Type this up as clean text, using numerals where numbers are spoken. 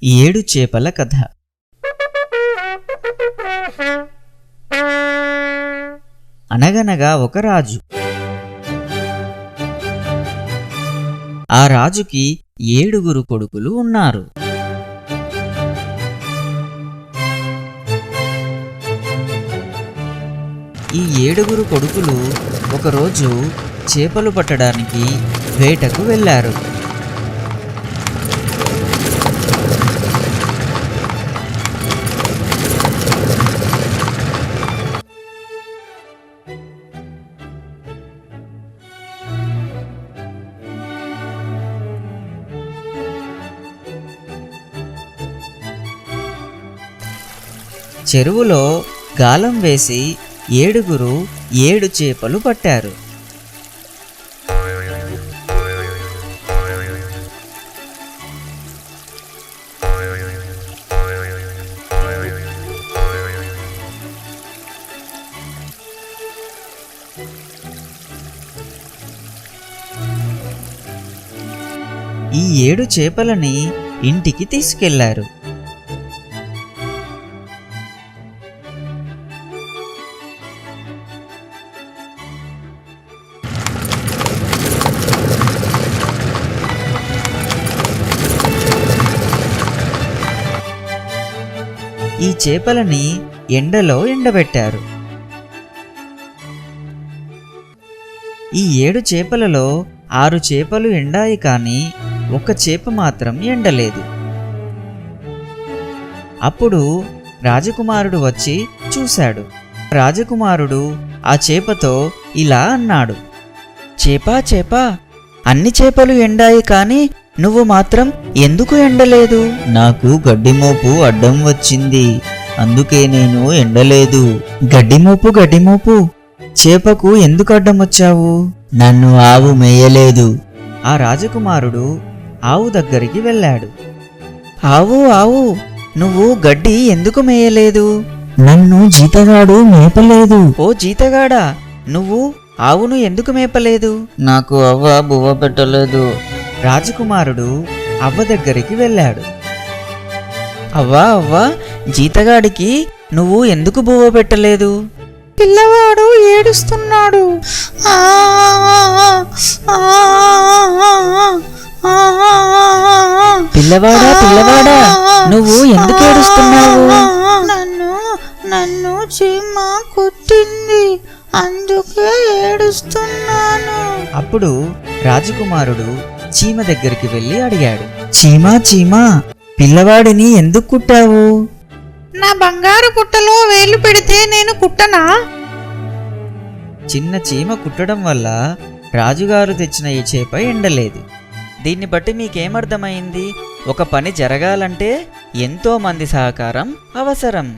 ఏడు చేపల కథ. అనగనగా ఒక రాజు. ఆ రాజుకి 7 కొడుకులు ఉన్నారు. ఈ 7 కొడుకులు ఒకరోజు చేపలు పట్టడానికి వేటకు వెళ్ళారు. చెరువులో గాలం వేసి 7 చేపలు పట్టారు. ఈ 7 చేపలని ఇంటికి తీసుకెళ్లారు. ఈ చేపలని ఎండలో ఎండబెట్టారు. ఈ 7 చేపలలో 6 చేపలు ఎండాయి, కానీ 1 చేప మాత్రం ఎండలేదు. అప్పుడు రాజకుమారుడు వచ్చి చూశాడు. రాజకుమారుడు ఆ చేపతో ఇలా అన్నాడు: చేపా చేపా, అన్ని చేపలు ఎండాయి, కానీ నువ్వు మాత్రం ఎందుకు ఎండలేదు? నాకు గడ్డిమోపు అడ్డం వచ్చింది, అందుకే నేను ఎండలేదు. గడ్డిమోపు, చేపకు ఎందుకు అడ్డం వచ్చావు? నన్ను ఆవు మేయలేదు. ఆ రాజకుమారుడు ఆవు దగ్గరికి వెళ్ళాడు. ఆవు, నువ్వు గడ్డి ఎందుకు మేయలేదు? నన్ను జీతగాడు మేపలేదు. ఓ జీతగాడా, నువ్వు ఆవును ఎందుకు మేపలేదు? నాకు అవ్వ బువ్వ పెట్టలేదు. రాజకుమారుడు అవ్వ దగ్గరికి వెళ్ళాడు. అవ్వా, జీతగాడికి నువ్వు ఎందుకు బువ్వ పెట్టలేదు? పిల్లవాడు ఏడుస్తున్నాడు. పిల్లవాడా, నువ్వు ఎందుకు ఏడుస్తున్నావు? నన్ను చీమ కుట్టింది, అందుకే ఏడుస్తున్నాను. అప్పుడు రాజకుమారుడు చీమ దగ్గరికి వెళ్ళి అడిగాడు: చీమా, పిల్లవాడిని ఎందుకు కుట్టావు? నా బంగారు పుట్టలో వేలు పెడితే నేను కుట్టనా? చిన్న చీమ కుట్టడం వల్ల రాజుగారు తెచ్చిన ఈ చేప ఎండలేదు. దీన్ని బట్టి మీకేమర్థమైంది? ఒక పని జరగాలంటే ఎంతో మంది సహకారం అవసరం.